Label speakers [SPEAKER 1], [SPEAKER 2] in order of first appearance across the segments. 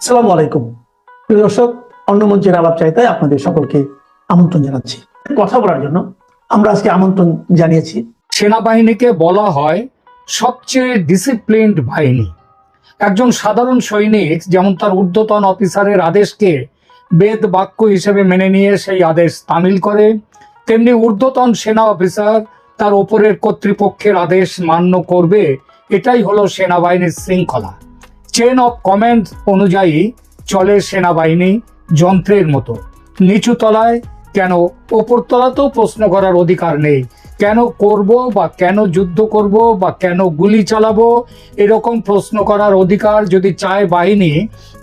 [SPEAKER 1] আসসালামু আলাইকুম প্রিয় দর্শক, অন্য মঞ্চের আলাপ চাইতায় আপনাদের সকলকে আমন্ত্রণ জানাচ্ছি। কথা বলার জন্য আমরা আজকে আমন্ত্রণ জানিয়েছি।
[SPEAKER 2] সেনাবাহিনীকে বলা হয় সবচেয়ে ডিসিপ্লিনড বাহিনী। একজন সাধারণ সৈনিক যেমন তার ঊর্ধ্বতন অফিসারের আদেশকে বেদ বাক্য হিসেবে মেনে নিয়ে সেই আদেশ তামিল করে, তেমনি ঊর্ধ্বতন সেনা অফিসার তার ওপরের কর্তৃপক্ষের আদেশ মান্য করবে। এটাই হলো সেনাবাহিনীর শৃঙ্খলা। চেন অফ কমান্ড অনুযায়ী চলে সেনাবাহিনী, যন্ত্রের মতো। নিচু তলায় কেন, ওপর তলাতেও প্রশ্ন করার অধিকার নেই। কেন করব বা কেন যুদ্ধ করব বা কেন গুলি চালাবো, এরকম প্রশ্ন করার অধিকার যদি চায় বাহিনী,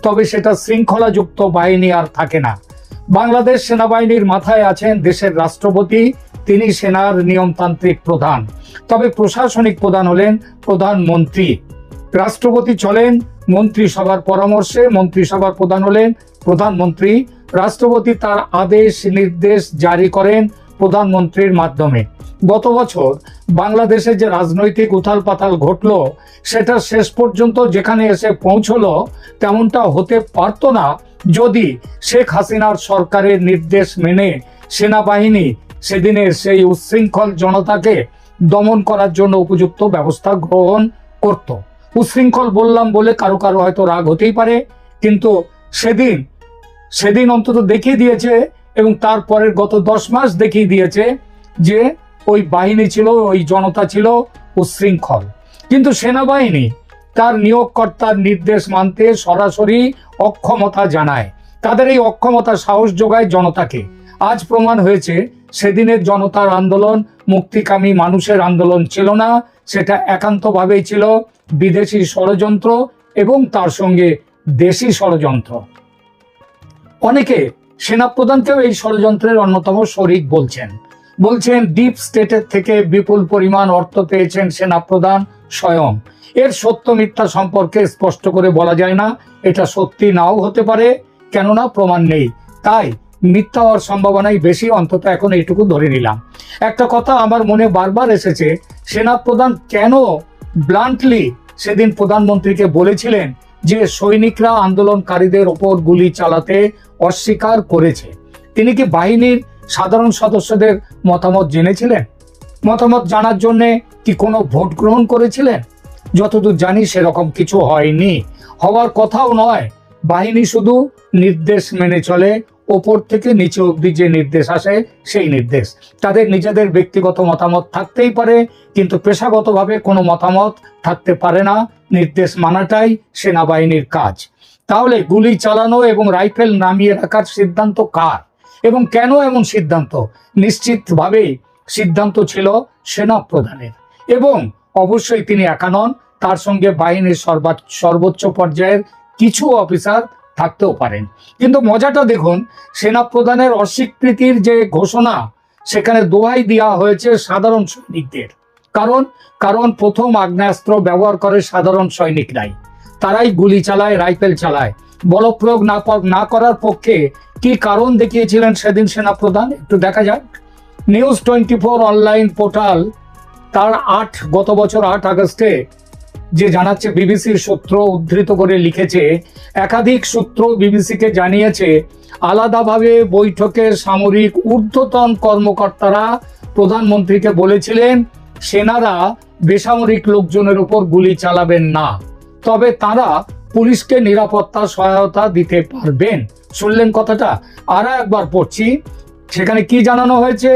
[SPEAKER 2] তবে সেটা শৃঙ্খলাযুক্ত বাহিনী আর থাকে না। বাংলাদেশ সেনাবাহিনীর মাথায় আছেন দেশের রাষ্ট্রপতি, তিনি সেনার নিয়মতান্ত্রিক প্রধান। তবে প্রশাসনিক প্রধান হলেন প্রধানমন্ত্রী। রাষ্ট্রপতি চলেন মন্ত্রিসভার পরামর্শে, মন্ত্রিসভার প্রধান হলেন প্রধানমন্ত্রী। রাষ্ট্রপতি তার আদেশ নির্দেশ জারি করেন প্রধানমন্ত্রীর মাধ্যমে। গত বছর বাংলাদেশে যে রাজনৈতিক উথাল পাতাল ঘটলো, সেটা শেষ পর্যন্ত যেখানে এসে পৌঁছলো তেমনটা হতে পারতো না যদি শেখ হাসিনার সরকারের নির্দেশ মেনে সেনাবাহিনী সেদিনের সেই উচ্ছৃঙ্খল জনতাকে দমন করার জন্য উপযুক্ত ব্যবস্থা গ্রহণ করত। উচ্ছৃঙ্খল বললাম বলে কারো কারো হয়তো রাগ হতেই পারে, কিন্তু সেদিন অন্তত দেখিয়ে দিয়েছে, এবং তারপরের গত 10 মাস দেখিয়ে দিয়েছে যে ওই বাহিনী ছিল, ওই জনতা ছিল উচ্ছৃঙ্খল। কিন্তু সেনাবাহিনী তার নিয়োগকর্তার নির্দেশ মানতে সরাসরি অক্ষমতা জানায়। তাদের এই অক্ষমতা সাহস যোগায় জনতাকে। আজ প্রমাণ হয়েছে সেদিনের জনতার আন্দোলন মুক্তিকামী মানুষের আন্দোলন ছিল না, সেটা একান্তভাবেই ছিল বিদেশি ষড়যন্ত্র এবং তার সঙ্গে দেশি ষড়যন্ত্র। অনেকে সেনাপ্রধানকেও এই ষড়যন্ত্রের অন্যতম শরিক বলছেন ডিপ স্টেটের থেকে বিপুল পরিমাণ অর্থ পেয়েছেন সেনাপ্রধান স্বয়ং। এর সত্য মিথ্যা সম্পর্কে স্পষ্ট করে বলা যায় না, এটা সত্যি নাও হতে পারে, কেননা প্রমাণ নেই, তাই মিথ্যা হওয়ার সম্ভাবনাই বেশি। অন্তত এখন এইটুকু ধরে নিলাম। একটা কথা আমার মনে বারবার এসেছে, সেনাপ্রধান কেন ব্লান্টলি সেদিন প্রধানমন্ত্রীকে বলেছিলেন যে সৈনিকরা আন্দোলনকারীদের ওপর গুলি চালাতে অস্বীকার করেছে? তিনি কি বাহিনীর সাধারণ সদস্যদের মতামত জেনেছিলেন? মতামত জানার জন্য কি কোনো ভোট গ্রহণ করেছিলেন? যতদূর জানি সেরকম কিছু হয়নি, হওয়ার কথাও নয়। বাহিনী শুধু নির্দেশ মেনে চলে, ওপর থেকে নিচে অবধি যে নির্দেশ আসে সেই নির্দেশ। তাদের নিজেদের ব্যক্তিগত মতামত থাকতেই পারে, কিন্তু পেশাগতভাবে কোনো মতামত থাকতে পারে না। নির্দেশ মানাটাই সেনাবাহিনীর কাজ। তাহলে গুলি চালানো এবং রাইফেল নামিয়ে রাখার সিদ্ধান্ত কার এবং কেন এমন সিদ্ধান্ত? নিশ্চিতভাবেই সিদ্ধান্ত ছিল সেনা প্রধানের, এবং অবশ্যই তিনি একা নন, তার সঙ্গে বাহিনীর সর্বোচ্চ পর্যায়ের কিছু অফিসার থাকতেও পারেন। কিন্তু মজাটা দেখুন, সেনা প্রধানের অস্বীকৃতির যে ঘোষণা, সেখানে দোহাই দেওয়া হয়েছে সাধারণ সৈনিকদের। কারণ প্রথম আগ্নেয়াস্ত্র ব্যবহার করে সাধারণ সৈনিকরাই, তারাই গুলি চালায়, রাইফেল চালায়। বলপ্রয়োগ না করার পক্ষে কি কারণ দেখিয়েছিলেন সেদিন সেনাপ্রধান, একটু দেখা যাক। নিউজ 24 অনলাইন পোর্টাল তার গত বছর 8 আগস্টে যে জানাচ্ছে, বিবিসির সূত্র উদ্ধৃত করে লিখেছে, একাধিক সূত্র বিবিসিকে জানিয়েছে আলাদাভাবে বৈঠকে সামরিক ঊর্ধ্বতন কর্মকর্তারা প্রধানমন্ত্রীকে বলেছিলেন সেনারা বেসামরিক লোকজনের উপর গুলি চালাবেন না, তবে তারা পুলিশকে নিরাপত্তা সহায়তা দিতে পারবেন। শুনলেন কথাটা? আর একবার পড়ছি, সেখানে কি জানানো হয়েছে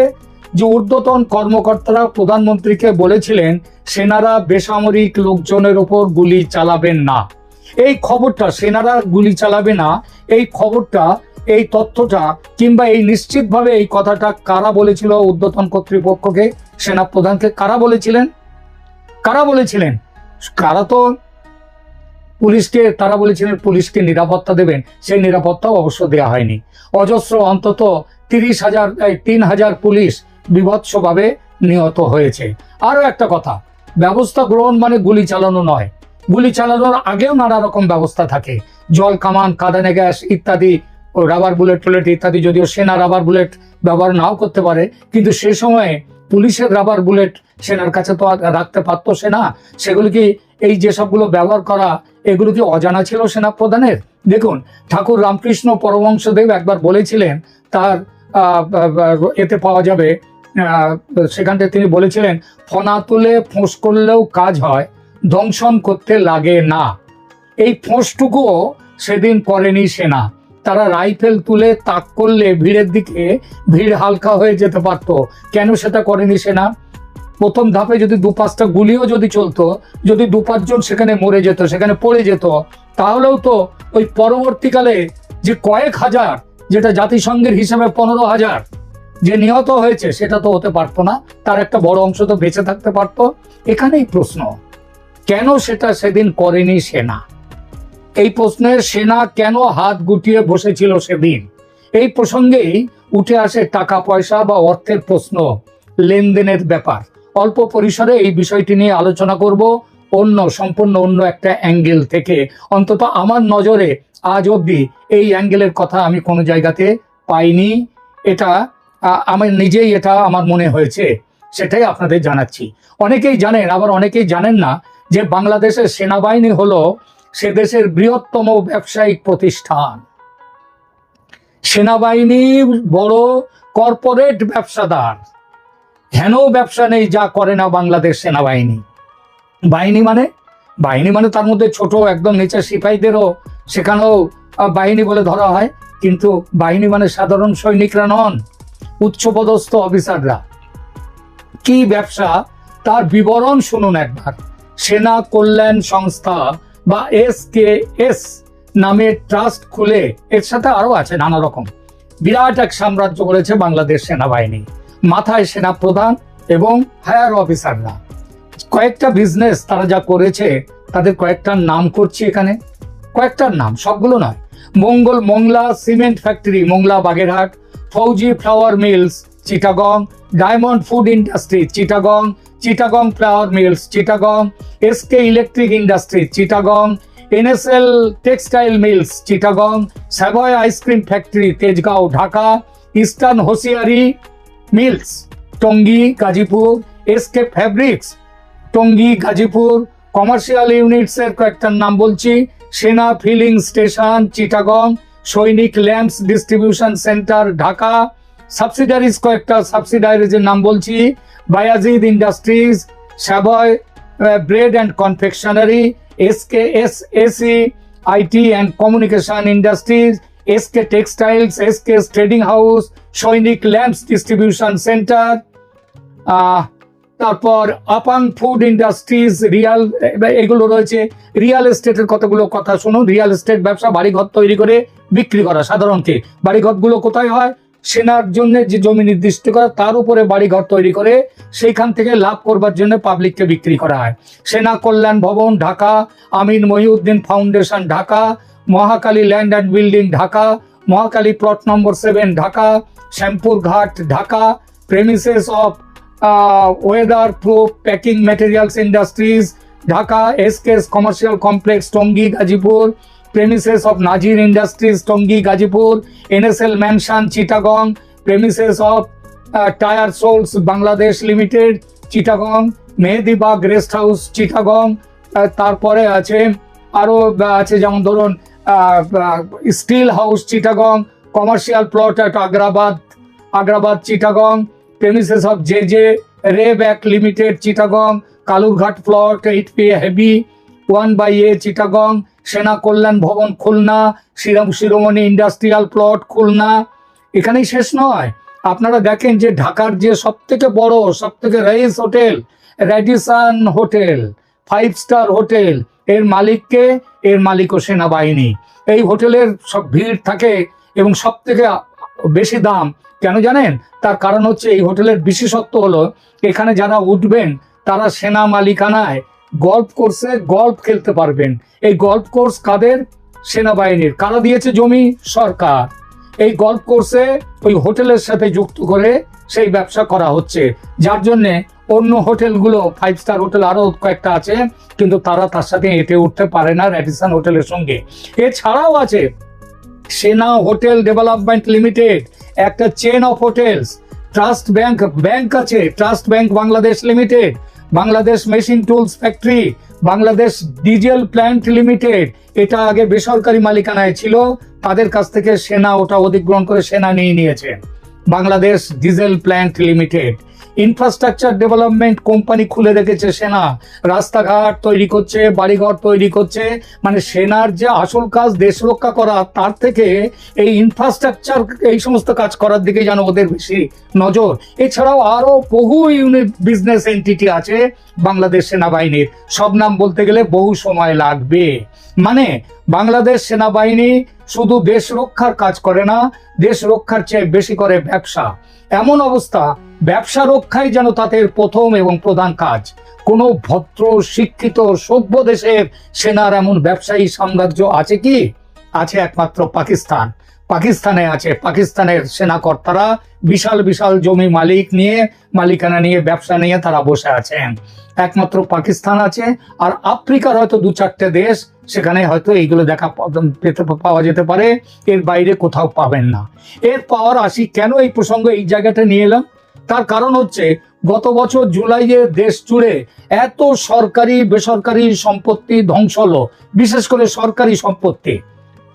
[SPEAKER 2] যে ঊর্ধ্বতন কর্মকর্তারা প্রধানমন্ত্রীকে বলেছিলেন সেনারা বেসামরিক লোকজনের উপর গুলি চালাবেন না। এই খবরটা, সেনারা গুলি চালাবে না, এই খবরটা, এই তথ্যটা, কিংবা এই নিশ্চিতভাবে এই কথাটা কারা বলেছিল ঊর্ধ্বতন কর্তৃপক্ষকে, সেনাপ্রধানকে কারা বলেছিলেন? তারা বলেছিলেন পুলিশকে নিরাপত্তা দেবেন। সেই নিরাপত্তাও অবশ্য দেওয়া হয়নি। অজস্র, অন্তত 3,000 পুলিশ বিভৎসভাবে নিহত হয়েছে। আরো একটা কথা, ব্যবস্থা গ্রহণ মানে গুলি চালানো নয়। গুলি চালানোর আগেও নানা রকম ব্যবস্থা থাকে, জল কামান, কাঁদানে গ্যাস ইত্যাদি, রাবার বুলেট ইত্যাদি। যদিও সেনা রাবার বুলেট ব্যবহার নাও করতে পারে, কিন্তু সে সময়ে পুলিশের রাবার বুলেট সেনার কাছে তো আর রাখতে পারতো সেনা। সেগুলো কি এই যে সবগুলো ব্যবহার করা, এগুলো কি অজানা ছিল সেনা প্রধানের? দেখুন, ঠাকুর রামকৃষ্ণ পরমহংসদেব একবার বলেছিলেন, তার এতে পাওয়া যাবে, সেখানটায় তিনি বলেছিলেন, ফনা তুলে ফোঁস করলেও কাজ হয়, দংশন করতে লাগে না। এই ফোঁসটুকুও সেদিন করেনি সেনা। তারা রাইফেল তুলে তাক করলে ভিড়ের দিকে ভিড় হালকা হয়ে যেতে পারতো। কেন সেটা করেনি সেনা? প্রথম ধাপে যদি 2-5টা গুলিও যদি চলতো, যদি 2-5 জন সেখানে মরে যেত, সেখানে পড়ে যেত, তাহলেও তো ওই পরবর্তীকালে যে কয়েক হাজার, যেটা জাতিসংঘের হিসাবে 15,000 যে নিহত হয়েছে, সেটা তো হতে পারতো না। তার একটা বড় অংশ তো বেঁচে থাকতে পারতো। এখানেই প্রশ্ন, কেন সেটা সেদিন করেনি সেনা? এই প্রশ্নের সেনা কেন হাত গুটিয়ে বসেছিল সেদিন? এই প্রসঙ্গেই উঠে আসে টাকা পয়সা বা অর্থের প্রশ্ন, লেনদেনের ব্যাপার। অল্প পরিসরে এই বিষয়টি নিয়ে আলোচনা করব সম্পূর্ণ অন্য একটা অ্যাঙ্গেল থেকে। অন্তত আমার নজরে আজ অবধি এই অ্যাঙ্গেলের কথা আমি কোনো জায়গাতে পাইনি। এটা আমার নিজেই, এটা আমার মনে হয়েছে, সেটাই আপনাদের জানাচ্ছি। অনেকেই জানেন, আবার অনেকেই জানেন না যে বাংলাদেশের সেনাবাহিনী হলো সে দেশের বৃহত্তম ব্যবসায়িক প্রতিষ্ঠান। সেনাবাহিনী বড় কর্পোরেট ব্যবসাদার। হেন ব্যবসা নেই যা করে না বাংলাদেশ সেনাবাহিনী। বাহিনী মানে তার মধ্যে ছোট একদম নিচের সিপাহীদেরও সেখানেও বাহিনী বলে ধরা হয়, কিন্তু বাহিনী মানে সাধারণ সৈনিকরা নন, উচ্চপদস্থ অফিসাররা। কি ব্যবসা তার বিবরণ শুনুন একবার। সেনা কল্যাণ সংস্থা বা SKS নামে ট্রাস্ট খুলে, এর সাথে আরো আছে নানা রকম, বিরাট এক সাম্রাজ্য করেছে বাংলাদেশ সেনাবাহিনী। মাথায় সেনা প্রধান এবং হায়ার অফিসাররা। কয়েকটা বিজনেস তারা যা করেছে, তাদের কয়েকটার নাম করছি এখানে, কয়েকটার নাম, সবগুলো নয়। Mongla cement factory, Mongla Bagerhat, Fauji flour mills Chittagong, diamond food industry Chittagong flour mills Chittagong, SK electric industry Chittagong, NSL textile mills Chittagong, Savoy ice cream factory Tejgaon Dhaka, eastern hosiery mills Tongi Gazipur, SK fabrics Tongi Gazipur, commercial units এর কয়েকটার নাম বলছি, Sena filling station Chittagong, Sainik lamps distribution centre Dhaka, subsidiaries কয়েকটা সাবসিডারিজের নাম বলছি, Bayazid industries, Savoy bread and confectionery, SKS IT and communication industries, SK textiles, SK trading house, সৈনিক lamps distribution centre, তারপর আপাং ফুড ইন্ডাস্ট্রিজ, এগুলো রয়েছে। রিয়েল এস্টেটের কতগুলো কথা শুনুন। রিয়েল এস্টেট ব্যবসা, বাড়িঘর তৈরি করে বিক্রি করা। সাধারণত বাড়িঘরগুলো কোথায় হয়? সেনার জন্য যে জমি নির্দিষ্ট করা, তার উপরে বাড়িঘর তৈরি করে সেইখান থেকে লাভ করবার জন্য পাবলিককে বিক্রি করা হয়। Sena Kalyan Bhaban Dhaka, Amin Mohiuddin foundation Dhaka, Mahakali land and building Dhaka, Mahakali plot number 7 Dhaka, Shyampur Ghat Dhaka, premises of weather proof packing materials industries Dhaka, SKS commercial complex Tongi Gazipur, premises of Nazir industries Tongi Gazipur, NSL mansion Chittagong, premises of tyre soles Bangladesh limited Chittagong, Mehedibag rest house Chittagong, তারপরে আছে আরো আছে, যেমন ধরুন steel house Chittagong, commercial plot at Agrabad Chittagong, premises of JJ রেব্যাক limited Chittagong, Kalurghat plot 8P heavy 1/A Chittagong, Sena Kalyan Bhaban Khulna, Shiromoni industrial plot Khulna. এখানেই শেষ নয়, আপনারা দেখেন যে ঢাকার যে সব থেকে বড়, সব থেকে rice hotel, Radisson hotel, 5 star hotel, এর মালিককে, এর মালিকও সেনাবাহিনী। এই হোটেলের সব ভিড় থাকে এবং সব থেকে বেশি দাম। কেন জানেন? তার কারণ হচ্ছে এই হোটেলের বিশেষত্ব হলো এখানে যারা উঠবেন তারা সেনা মালিকানায় গল্ফ কোর্সে গল্ফ খেলতে পারবেন। এই গল্ফ কোর্স কাদের? সেনাবাহিনীর। কারা দিয়েছে জমি? সরকার। এই গল্ফ কোর্সে ওই হোটেলের সাথে যুক্ত করে সেই ব্যবসা করা হচ্ছে, যার জন্য অন্য হোটেলগুলো, 5 স্টার হোটেল আরো কয়েকটা আছে, কিন্তু তারা তার সাথে এঁটে উঠতে পারে না রেডিসন হোটেলের সঙ্গে। এছাড়াও আছে সেনা হোটেল ডেভেলপমেন্ট লিমিটেড, একটা chain of hotels, trust bank আছে, trust bank Bangladesh limited, Bangladesh machine tools factory, Bangladesh diesel plant limited, এটা আগে বেসরকারি মালিকানায় ছিল, তাদের কাছ থেকে সেনা ওটা অধিগ্রহণ করে সেনা নিয়ে নিয়েছে। Bangladesh diesel plant limited, infrastructure development company খুলে রেখেছে সেনা, রাস্তাঘাট তৈরি করছে, বাড়িঘর তৈরি করছে। মানে সেনার যে আসল কাজ দেশ রক্ষা করা, তার থেকে এই ইনফ্রাস্ট্রাকচার এই সমস্ত কাজ করার দিকে যেন ওদের বেশি নজর। এছাড়াও আরো বহু ইউনিট বিজনেস এন্টিটি আছে বাংলাদেশ সেনাবাহিনীর, সব নাম বলতে গেলে বহু সময় লাগবে। মানে বাংলাদেশ সেনাবাহিনী শুধু দেশ রক্ষার কাজ করে না, দেশ রক্ষার চেয়ে বেশি করে ব্যবসা। এমন অবস্থা, ব্যবসা রক্ষাই যেন তাদের প্রথম এবং প্রধান কাজ। কোনো ভদ্র শিক্ষিত সভ্য দেশের সেনার এমন ব্যবসায়ী সাম্রাজ্য আছে কি? আছে একমাত্র পাকিস্তান। পাকিস্তানে আছে, পাকিস্তানের সেনাকর্তারা বিশাল বিশাল জমি মালিকানা নিয়ে ব্যবসা নিয়ে তারা বসে আছেন। একমাত্র পাকিস্তান আছে। আর আফ্রিকার হয়তো 2-4টে দেশ, সেখানে হয়তো এইগুলো পাওয়া যেতে পারে, এর বাইরে কোথাও পাবেন না। এর পাওয়ার আসি কেন এই প্রসঙ্গ এই জায়গাটা নিয়ে এলাম, তার কারণ হচ্ছে গত বছর জুলাইয়ে দেশ জুড়ে এত সরকারি বেসরকারি সম্পত্তি ধ্বংস হলো, বিশেষ করে সরকারি সম্পত্তি।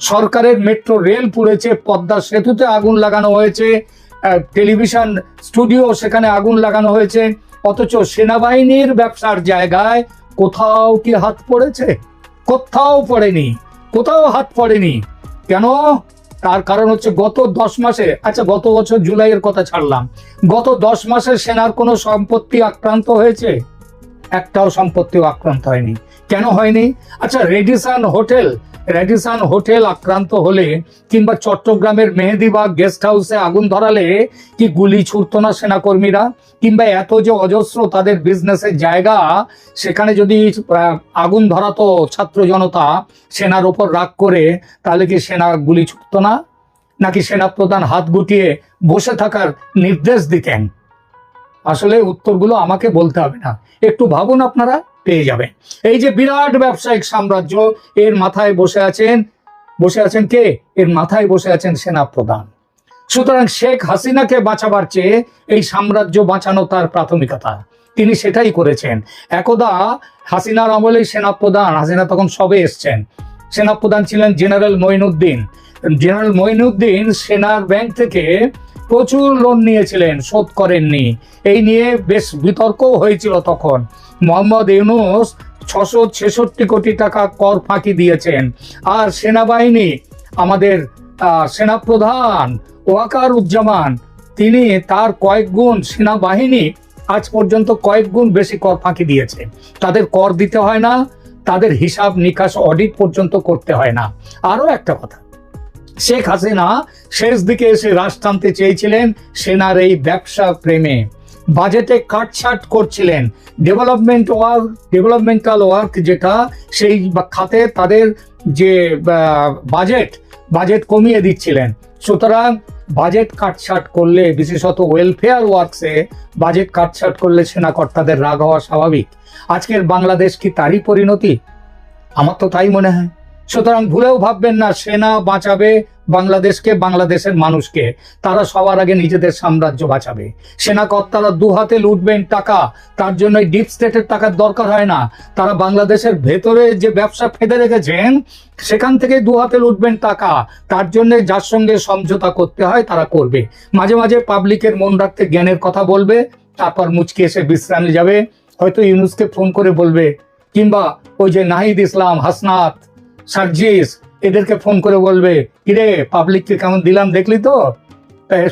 [SPEAKER 2] সরকারের মেট্রো রেল পুড়েছে, পদ্মা সেতুতে আগুন লাগানো হয়েছে, টেলিভিশন স্টুডিও সেখানে আগুন লাগানো হয়েছে। অথচ সেনাবাহিনীর ব্যবসার জায়গায় কোথাও কি হাত পড়েছে? কোথাও পড়েনি, কোথাও হাত পড়েনি। কেন? তার কারণ হচ্ছে গত 10 মাসে, আচ্ছা গত বছর জুলাইয়ের কথা ছাড়লাম, গত 10 মাসে সেনার কোনো সম্পত্তি আক্রান্ত হয়েছে? একটাও সম্পত্তিও আক্রান্ত হয়নি। কেন হয়নি? আচ্ছা রেডিসন হোটেল আক্রান্ত হলে, কিংবা চট্টগ্রামের মেহেদিবাগ গেস্ট হাউসে আগুন ধরালে কি গুলি ছুটতো না সেনাকর্মীরা? কিংবা এত যে অজস্র তাদের বিজনেসের জায়গা, সেখানে যদি আগুন ধরাতো ছাত্র জনতা সেনার ওপর রাগ করে, তাহলে কি সেনা গুলি ছুটতো না? নাকি সেনাপ্রধান হাত গুটিয়ে বসে থাকার নির্দেশ দিতেন? আসলে উত্তরগুলো আমাকে বলতে হবে না, একটু ভাবুন, আপনারা পেয়ে যাবেন। এই যে বিরাট ব্যবসায়িক সাম্রাজ্য, এর মাথায় বসে আছেন কে? এর মাথায় বসে আছেন সেনাপ্রধান। সুতরাং শেখ হাসিনাকে বাঁচাবার চেয়ে এই সাম্রাজ্য বাঁচানো তার প্রাথমিকতা, তিনি সেটাই করেছেন। একদা হাসিনার আমলে হাসিনা তখন সবে এসছেন, সেনাপ্রধান ছিলেন জেনারেল মঈনুদ্দিন। সেনার ব্যাংক থেকে প্রচুর লোন নিয়েছিলেন, শোধ করেননি। এই নিয়ে বেশ বিতর্কও হয়েছিল তখন। মোহাম্মদ ইউনূস 666 কোটি টাকা কর ফাঁকি দিয়েছেন। আর সেনাবাহিনী, আমাদের সেনাপ্রধান ওয়াকারুজ্জামান, তিনি তার কয়েক গুণ, সেনাবাহিনী আজ পর্যন্ত কয়েক গুণ বেশি কর ফাঁকি দিয়েছে। তাদের কর দিতে হয় না, তাদের হিসাব নিকাশ অডিট পর্যন্ত করতে হয় না। আরো একটা কথা, শেখ হাসিনা শেষ দিকে এসে রাশ টানতে চেয়েছিলেন সেনার এই ব্যবসা প্রেমে, বাজেটে কাটছাট করছিলেন। ডেভেলপমেন্টাল ওয়ার্ক যেটা, সেই খাতে তাদের যে বাজেট কমিয়ে দিচ্ছিলেন। সুতরাং বাজেট কাটছাট করলে, বিশেষত ওয়েলফেয়ার ওয়ার্কসে বাজেট কাটছাট করলে সেনাকর্তাদের রাগ হওয়া স্বাভাবিক। আজকের বাংলাদেশ কি তারই পরিণতি? আমার তো তাই মনে হয়। সুতরাং ভুলেও ভাববেন না সেনা বাঁচাবে বাংলাদেশকে, বাংলাদেশের মানুষকে। তারা সবার আগে নিজেদের সাম্রাজ্য বাঁচাবে। সেনাকর্তারা 2 হাতে লুটবেন টাকা, তার জন্য ডিপ স্টেটের টাকার দরকার হয় না। তারা বাংলাদেশের ভেতরে যে ব্যবসা ফেঁদে রেখেছেন, সেখান থেকে 2 হাতে লুটবেন টাকা। তার জন্য যার সঙ্গে সমঝোতা করতে হয় তারা করবে। মাঝে মাঝে পাবলিকের মন রাখতে জ্ঞানের কথা বলবে, তারপর মুচকি এসে বিশ্রামে যাবে। হয়তো ইউনূসকে ফোন করে বলবে, কিংবা ওই যে নাহিদ ইসলাম, হাসনাত, সার্জিস, এদেরকে ফোন করে বলবে, কিরে পাবলিককে কেমন দিলাম দেখলি তো?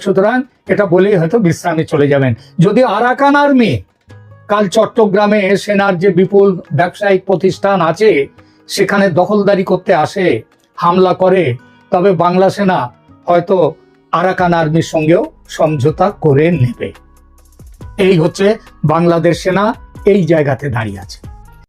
[SPEAKER 2] সুতরাং এটা বলেই হয়তো বিশ্রামে চলে যাবেন। যদি আরাকান আর্মি কাল চট্টগ্রামে সেনার যে বিপুল ব্যবসায়িক প্রতিষ্ঠান আছে সেখানে দখলদারি করতে আসে, হামলা করে, তবে বাংলা সেনা হয়তো আরাকান আর্মির সঙ্গেও সমঝোতা করে নেবে। এই হচ্ছে বাংলাদেশ সেনা, এই জায়গাতে দাঁড়িয়ে আছে।